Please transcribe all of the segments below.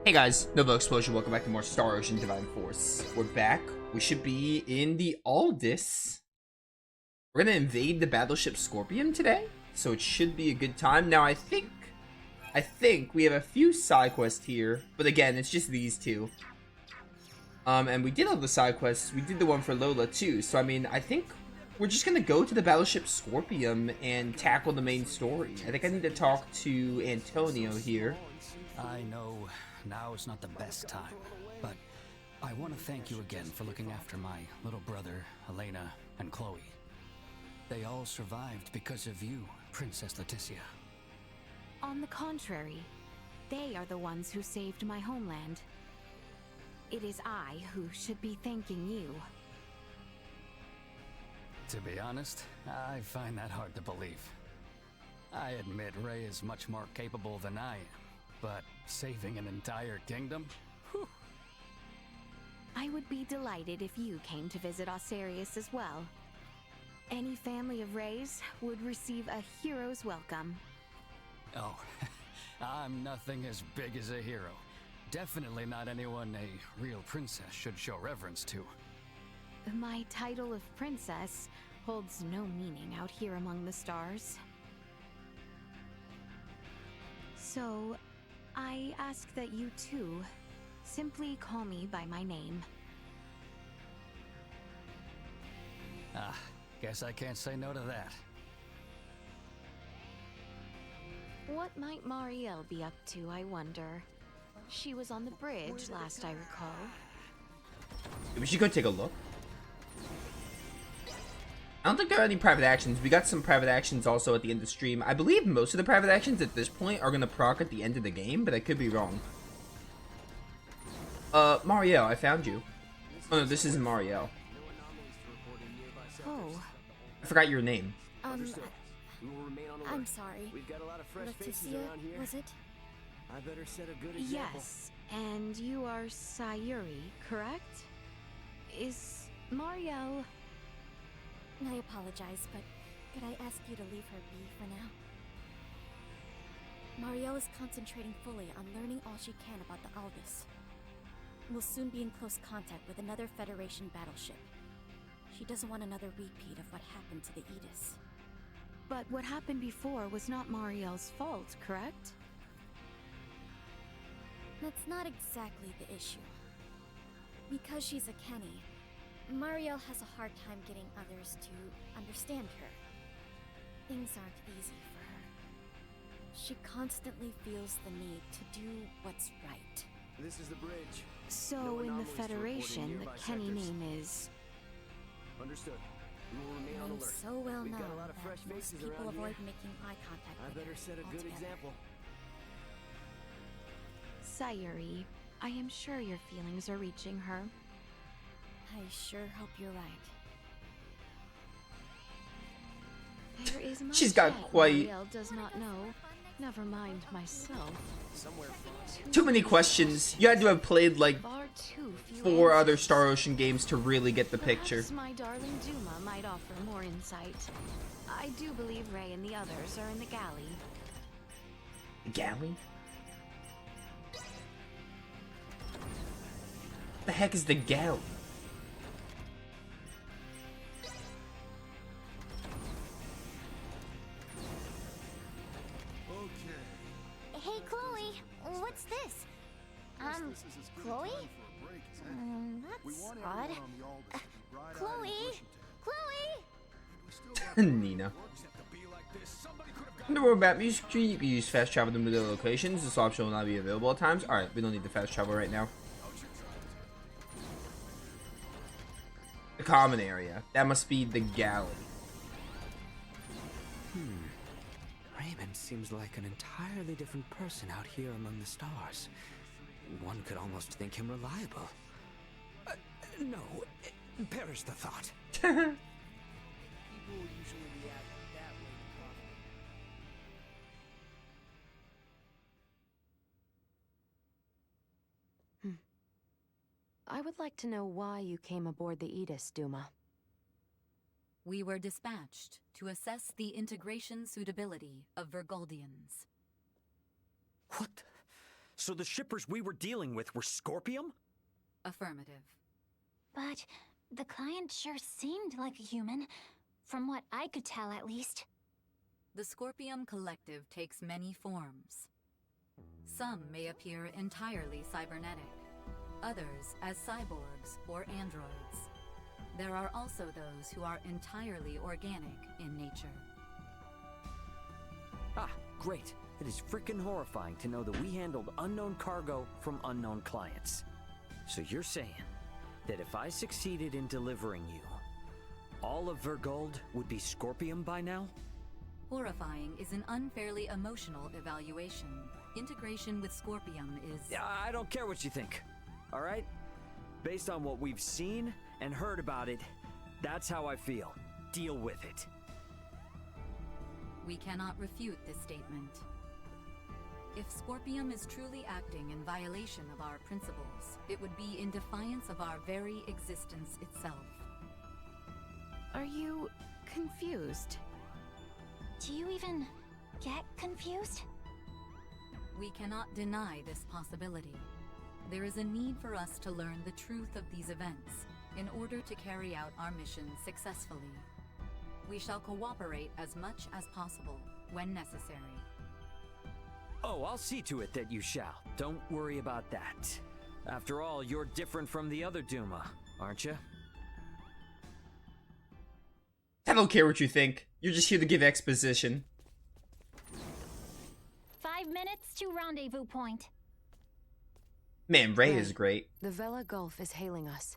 Hey guys, Novaexplosion, welcome back to more Star Ocean Divine Force. We're back. We should be in the Aldis. We're gonna invade the battleship Scorpion today, so it should be a good time. Now I think we have a few side quests here, but again, it's just these two. And we did all the side quests. We did the one for Lola too, so I mean, I think we're just gonna go to the battleship Scorpion and tackle the main story. I think I need to talk to Antonio here. I know now is not the best time, but I want to thank you again for looking after my little brother, Elena, and Chloe. They all survived because of you, Princess Laeticia. On the contrary, they are the ones who saved my homeland. It is I who should be thanking you. To be honest, I find that hard to believe. I admit Ray is much more capable than I am. But saving an entire kingdom? Whew. I would be delighted if you came to visit Osirius as well. Any family of Rays would receive a hero's welcome. Oh, I'm nothing as big as a hero. Definitely not anyone a real princess should show reverence to. My title of princess holds no meaning out here among the stars. So, I ask that you too simply call me by my name. Ah, guess I can't say no to that. What might Marielle be up to, I wonder? She was on the bridge last I recall. We should go take a look. I don't think there are any private actions. We got some private actions also at the end of the stream. I believe most of the private actions at this point are going to proc at the end of the game, but I could be wrong. Marielle, I found you. Oh no, this isn't Marielle. Oh. I forgot your name. I'm sorry. Laeticia, was it? I better set a good example. Yes, and you are Sayuri, correct? Is Marielle... I apologize, but could I ask you to leave her be for now? Marielle is concentrating fully on learning all she can about the Aldis. We'll soon be in close contact with another Federation battleship. She doesn't want another repeat of what happened to the Aegis. But what happened before was not Marielle's fault, correct? That's not exactly the issue. Because she's a Kenny, Marielle has a hard time getting others to understand her. Things aren't easy for her. She constantly feels the need to do what's right. This is the bridge. So No in the anomalies to report in Federation, the nearby Kenny sectors. name is... Understood. We will remain on Name's alert. so well We've known got a lot of that fresh most faces people around avoid here. making eye contact I with better her set a good altogether. example. Sayuri. I am sure your feelings are reaching her. I sure hope you're right. There is much She's got that quite- Marielle does not know. Never mind myself. Somewhere far. Too many questions. You had to have played like Far too few 4 other answers. Star Ocean games to really get the picture. Perhaps my darling Duma might offer more insight. I do believe Ray and the others are in the galley. The galley? The heck is the galley? Hey, Chloe, what's this? Chloe? That's odd. Chloe? Chloe? Nina. In the world map music tree, you can use fast travel to move to locations. This option will not be available at times. Alright, we don't need the fast travel right now. The common area. That must be the galley. Raymond seems like an entirely different person out here among the stars. One could almost think him reliable. No, perish the thought. People usually react that way to coffee. I would like to know why you came aboard the Aegis, Duma. We were dispatched to assess the integration suitability of Virgoldians. What? So the shippers we were dealing with were Scorpium? Affirmative. But the client sure seemed like a human, from what I could tell at least. The Scorpium Collective takes many forms. Some may appear entirely cybernetic, others as cyborgs or androids. There are also those who are entirely organic in nature. Ah, great. It is frickin' horrifying to know that we handled unknown cargo from unknown clients. So you're saying that if I succeeded in delivering you, all of Vergold would be Scorpium by now? Horrifying is an unfairly emotional evaluation. Integration with Scorpium is... Yeah, I don't care what you think, all right? Based on what we've seen and heard about it, that's how I feel. Deal with it. We cannot refute this statement. If Scorpium is truly acting in violation of our principles, it would be in defiance of our very existence itself. Are you confused? Do you even get confused? We cannot deny this possibility. There is a need for us to learn the truth of these events in order to carry out our mission successfully. We shall cooperate as much as possible when necessary. Oh, I'll see to it that you shall. Don't worry about that. After all, you're different from the other Duma, aren't you? I don't care what you think. You're just here to give exposition. 5 minutes to rendezvous point. Man, Ray is great. The Vela Gulf is hailing us.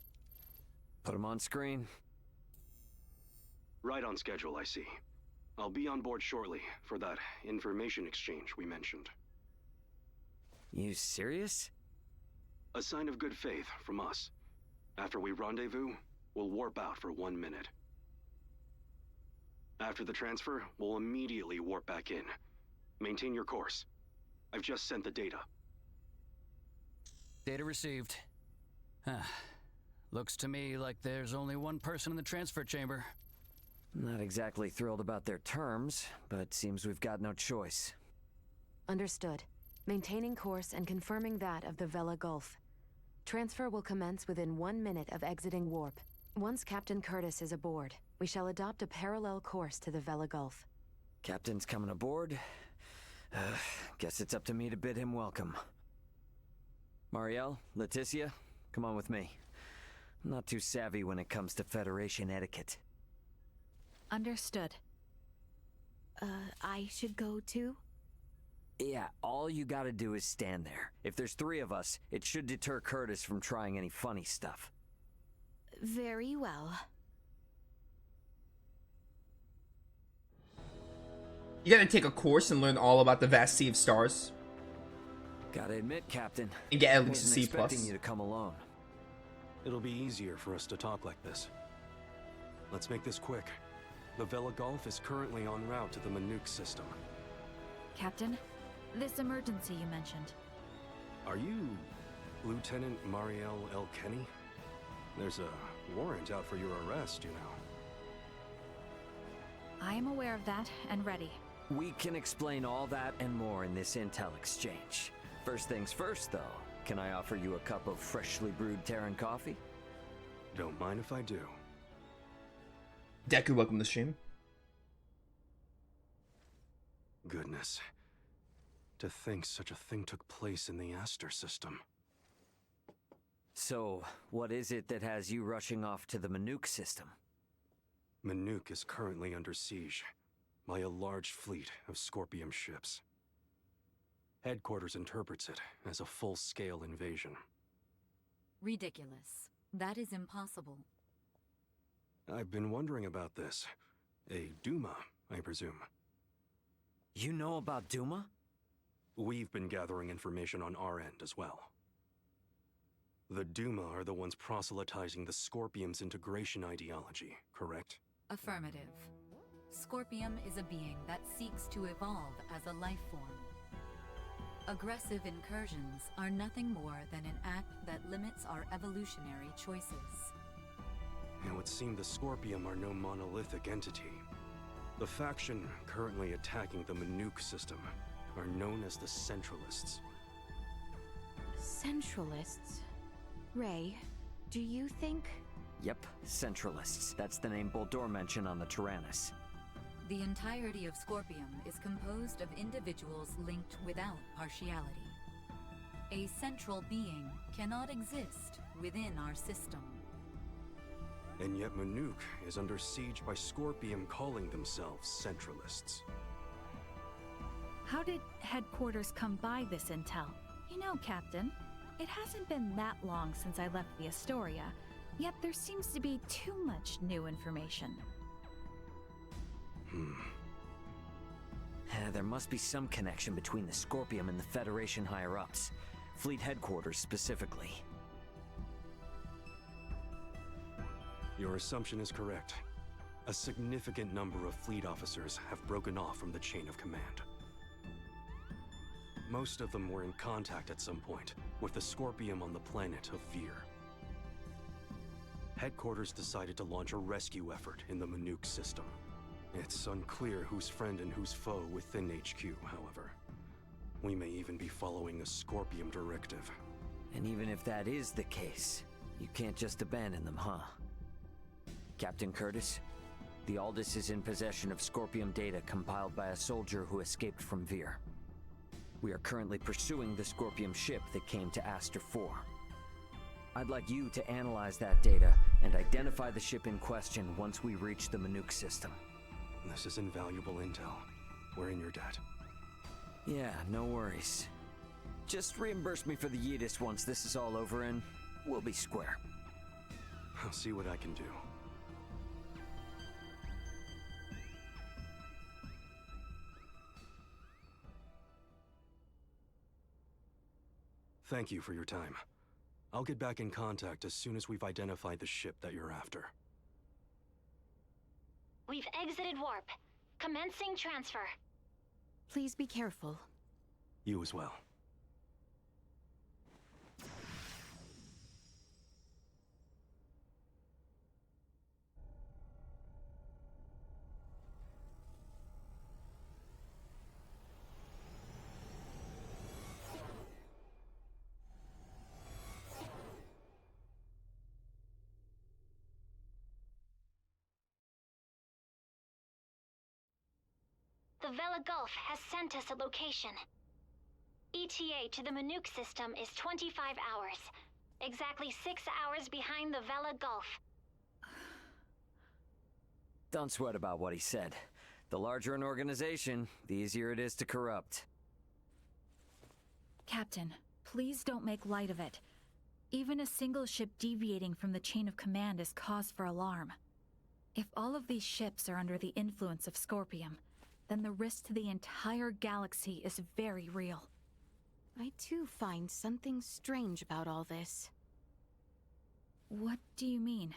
Put him on screen. Right on schedule, I see. I'll be on board shortly for that information exchange we mentioned. You serious? A sign of good faith from us. After we rendezvous, we'll warp out for 1 minute. After the transfer, we'll immediately warp back in. Maintain your course. I've just sent the data. Data received. Looks to me like there's only one person in the transfer chamber. Not exactly thrilled about their terms, but seems we've got no choice. Understood. Maintaining course and confirming that of the Vela Gulf. Transfer will commence within 1 minute of exiting warp. Once Captain Curtis is aboard, we shall adopt a parallel course to the Vela Gulf. Captain's coming aboard. Guess it's up to me to bid him welcome. Marielle, Laeticia, come on with me. I'm not too savvy when it comes to Federation etiquette. Understood. I should go too? Yeah, all you gotta do is stand there. If there's 3 of us, it should deter Curtis from trying any funny stuff. Very well. You gotta take a course and learn all about the vast sea of stars. Gotta admit, Captain, And get at I least a wasn't C+. expecting you to come alone. It'll be easier for us to talk like this. Let's make this quick. The Vela Gulf is currently en route to the Manuk system. Captain, this emergency you mentioned. Are you Lieutenant Marielle L. Kenny? There's a warrant out for your arrest, you know. I am aware of that and ready. We can explain all that and more in this intel exchange. First things first, though. Can I offer you a cup of freshly brewed Terran coffee? Don't mind if I do. Deku, welcome to the stream. Goodness. To think such a thing took place in the Aster system. So, what is it that has you rushing off to the Manuk system? Manuk is currently under siege by a large fleet of Scorpium ships. Headquarters interprets it as a full-scale invasion. Ridiculous. That is impossible. I've been wondering about this. A Duma, I presume. You know about Duma? We've been gathering information on our end as well. The Duma are the ones proselytizing the Scorpium's integration ideology, correct? Affirmative. Scorpium is a being that seeks to evolve as a life form. Aggressive incursions are nothing more than an act that limits our evolutionary choices. It would seem the Scorpium are no monolithic entity. The faction currently attacking the Manuk system are known as the Centralists. Centralists. Ray, do you think... Yep, Centralists. That's the name Boldor mentioned on the Tyrannus. The entirety of Scorpium is composed of individuals linked without partiality. A central being cannot exist within our system. And yet Manuk is under siege by Scorpium calling themselves Centralists. How did headquarters come by this intel? You know, Captain, it hasn't been that long since I left the Astoria, yet there seems to be too much new information. There must be some connection between the Scorpium and the Federation higher-ups. Fleet headquarters specifically. Your assumption is correct. A significant number of fleet officers have broken off from the chain of command. Most of them were in contact at some point with the Scorpium on the planet of Vir. Headquarters decided to launch a rescue effort in the Manuk system. It's unclear who's friend and who's foe within HQ, however. We may even be following a Scorpium directive. And even if that is the case, you can't just abandon them, huh? Captain Curtis, the Aldous is in possession of Scorpium data compiled by a soldier who escaped from Vir. We are currently pursuing the Scorpium ship that came to Aster 4. I'd like you to analyze that data and identify the ship in question once we reach the Manuk system. This is invaluable intel. We're in your debt. Yeah, no worries. Just reimburse me for the Yidis once this is all over and we'll be square. I'll see what I can do. Thank you for your time. I'll get back in contact as soon as we've identified the ship that you're after. We've exited warp. Commencing transfer. Please be careful. You as well. The Vela Gulf has sent us a location. ETA to the Manuk system is 25 hours. Exactly 6 hours behind the Vela Gulf. Don't sweat about what he said. The larger an organization, the easier it is to corrupt. Captain, please don't make light of it. Even a single ship deviating from the chain of command is cause for alarm. If all of these ships are under the influence of Scorpium, then the risk to the entire galaxy is very real. I too find something strange about all this. What do you mean?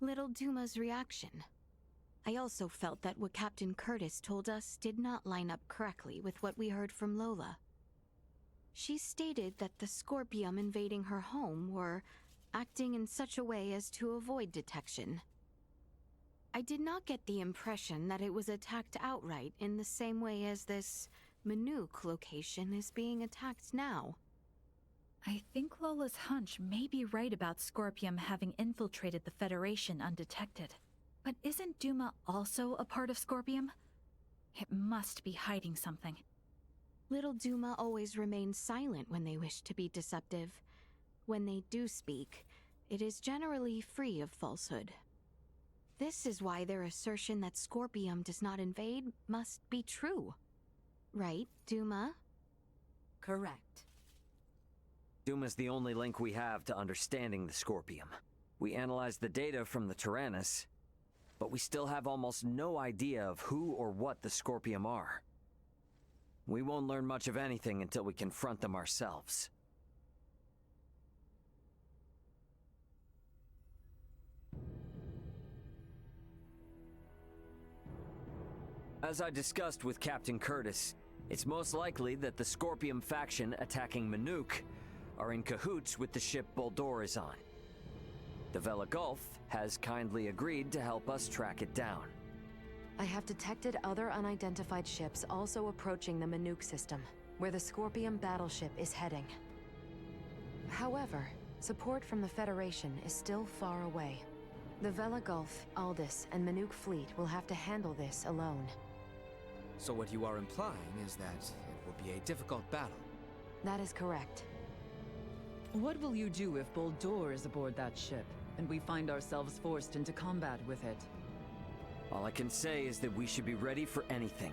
Little Duma's reaction. I also felt that what Captain Curtis told us did not line up correctly with what we heard from Lola. She stated that the Scorpium invading her home were acting in such a way as to avoid detection. I did not get the impression that it was attacked outright in the same way as this Manuk location is being attacked now. I think Lola's hunch may be right about Scorpium having infiltrated the Federation undetected. But isn't Duma also a part of Scorpium? It must be hiding something. Little Duma always remains silent when they wish to be deceptive. When they do speak, it is generally free of falsehood. This is why their assertion that Scorpium does not invade must be true. Right, Duma? Correct. Duma's the only link we have to understanding the Scorpium. We analyzed the data from the Tyrannus, but we still have almost no idea of who or what the Scorpium are. We won't learn much of anything until we confront them ourselves. As I discussed with Captain Curtis, it's most likely that the Scorpium faction attacking Manuk are in cahoots with the ship Boldor is on. The Vela Gulf has kindly agreed to help us track it down. I have detected other unidentified ships also approaching the Manuk system. where the Scorpium battleship is heading. However, support from the Federation is still far away. The Vela Gulf, Aldis, and Manuk fleet will have to handle this alone. So what you are implying is that it will be a difficult battle. That is correct. What will you do if Boldor is aboard that ship, and we find ourselves forced into combat with it? All I can say is that we should be ready for anything,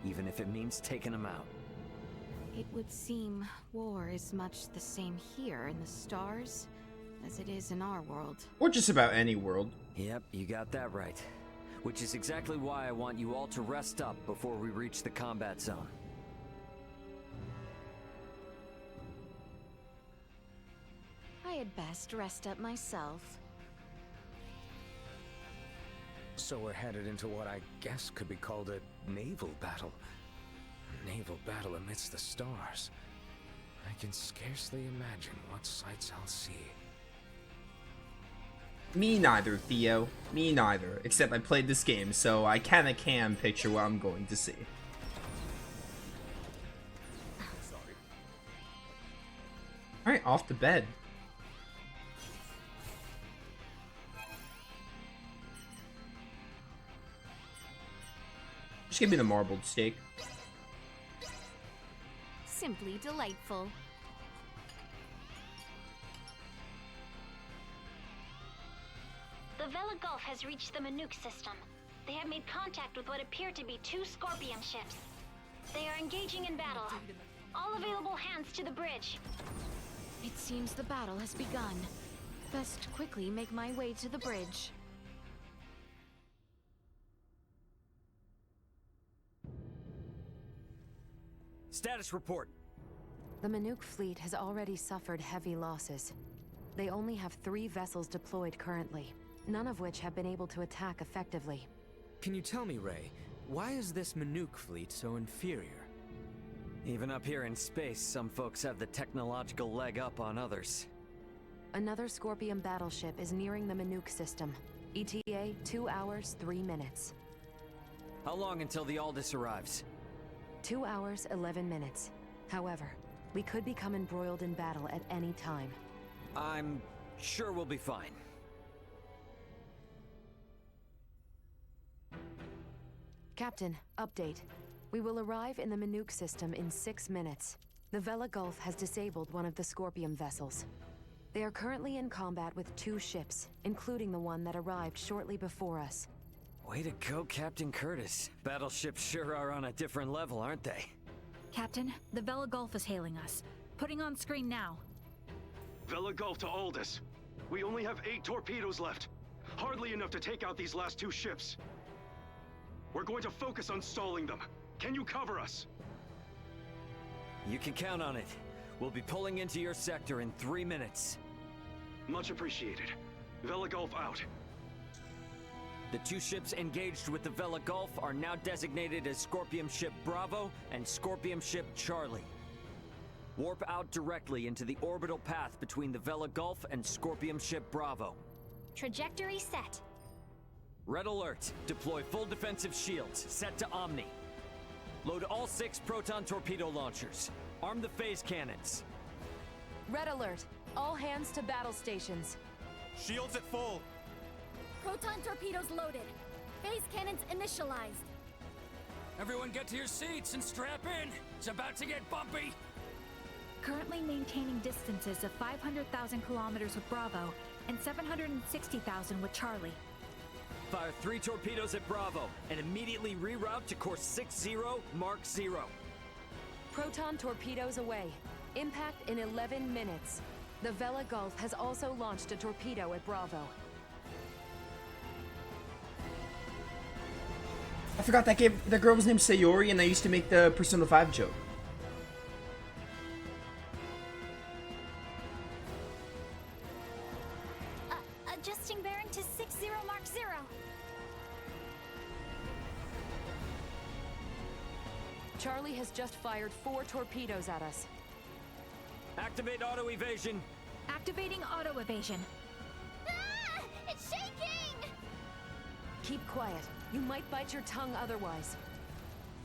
even if it means taking them out. It would seem war is much the same here in the stars as it is in our world. Or just about any world. Yep, you got that right. Which is exactly why I want you all to rest up before we reach the combat zone. I had best rest up myself. So we're headed into what I guess could be called a naval battle. A naval battle amidst the stars. I can scarcely imagine what sights I'll see. Me neither, Theo. Me neither. Except I played this game, so I kinda can picture what I'm going to see. Alright, off to bed. Just give me the marbled steak. Simply delightful. The Vela Gulf has reached the Manuk system. They have made contact with what appear to be 2 Scorpium ships. They are engaging in battle. All available hands to the bridge. It seems the battle has begun. Best quickly make my way to the bridge. Status report. The Manuk fleet has already suffered heavy losses. They only have 3 vessels deployed currently, none of which have been able to attack effectively. Can you tell me, Ray, why is this Manuk fleet so inferior? Even up here in space, some folks have the technological leg up on others. Another Scorpium battleship is nearing the Manuk system. ETA 2 hours, 3 minutes. How long until the Aldis arrives? 2 hours, 11 minutes. However, we could become embroiled in battle at any time. I'm sure we'll be fine. Captain, update. We will arrive in the Manuk system in 6 minutes. The Vela Gulf has disabled one of the Scorpium vessels. They are currently in combat with 2 ships, including the one that arrived shortly before us. Way to go, Captain Curtis. Battleships sure are on a different level, aren't they? Captain, the Vela Gulf is hailing us. Putting on screen now. Vela Gulf to Aldis. We only have 8 torpedoes left. Hardly enough to take out these last 2 ships. We're going to focus on stalling them. Can you cover us? You can count on it. We'll be pulling into your sector in 3 minutes. Much appreciated. Vela Gulf out. The 2 ships engaged with the Vela Gulf are now designated as Scorpium Ship Bravo and Scorpium Ship Charlie. Warp out directly into the orbital path between the Vela Gulf and Scorpium Ship Bravo. Trajectory set. Red alert. Deploy full defensive shields. Set to Omni. Load all 6 proton torpedo launchers. Arm the phase cannons. Red alert. All hands to battle stations. Shields at full. Proton torpedoes loaded. Phase cannons initialized. Everyone get to your seats and strap in. It's about to get bumpy. Currently maintaining distances of 500,000 kilometers with Bravo and 760,000 with Charlie. Fire 3 torpedoes at Bravo and immediately reroute to course 60 Mark 0. Proton torpedoes away. Impact in 11 minutes. The Vela Gulf has also launched a torpedo at Bravo. I forgot that girl was named Sayori, and I used to make the Persona 5 joke. Adjusting bearing to 60 Mark 0. Charlie has just fired 4 torpedoes at us. Activate auto evasion. Activating auto evasion. Ah! It's shaking! Keep quiet. You might bite your tongue otherwise.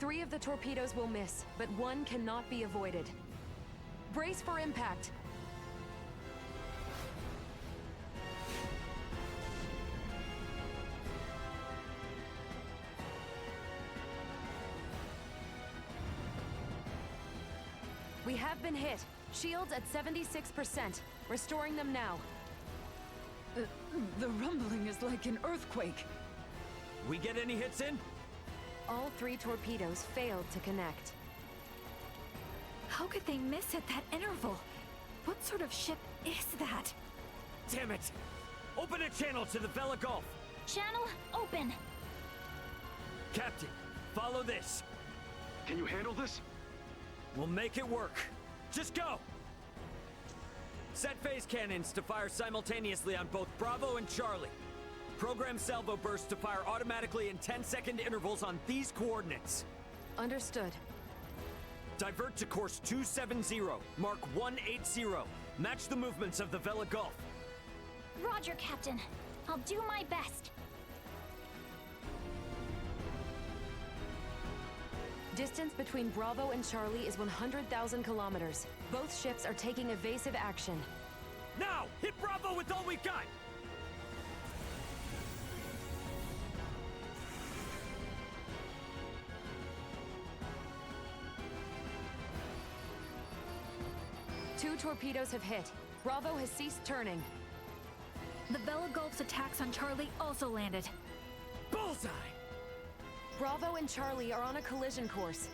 3 of the torpedoes will miss, but 1 cannot be avoided. Brace for impact. We have been hit. Shields at 76%. Restoring them now. The rumbling is like an earthquake. We get any hits in? All 3 torpedoes failed to connect. How could they miss at that interval? What sort of ship is that? Damn it! Open a channel to the Vela Gulf! Channel open. Captain, follow this. Can you handle this? We'll make it work. Just go! Set phase cannons to fire simultaneously on both Bravo and Charlie. Program salvo bursts to fire automatically in 10-second intervals on these coordinates. Understood. Divert to course 270, mark 180. Match the movements of the Vela Gulf. Roger, Captain. I'll do my best. Distance between Bravo and Charlie is 100,000 kilometers. Both ships are taking evasive action. Now, hit Bravo with all we've got! Two torpedoes have hit. Bravo has ceased turning. The Vela Gulf's attacks on Charlie also landed. Bullseye! Bravo and Charlie are on a collision course.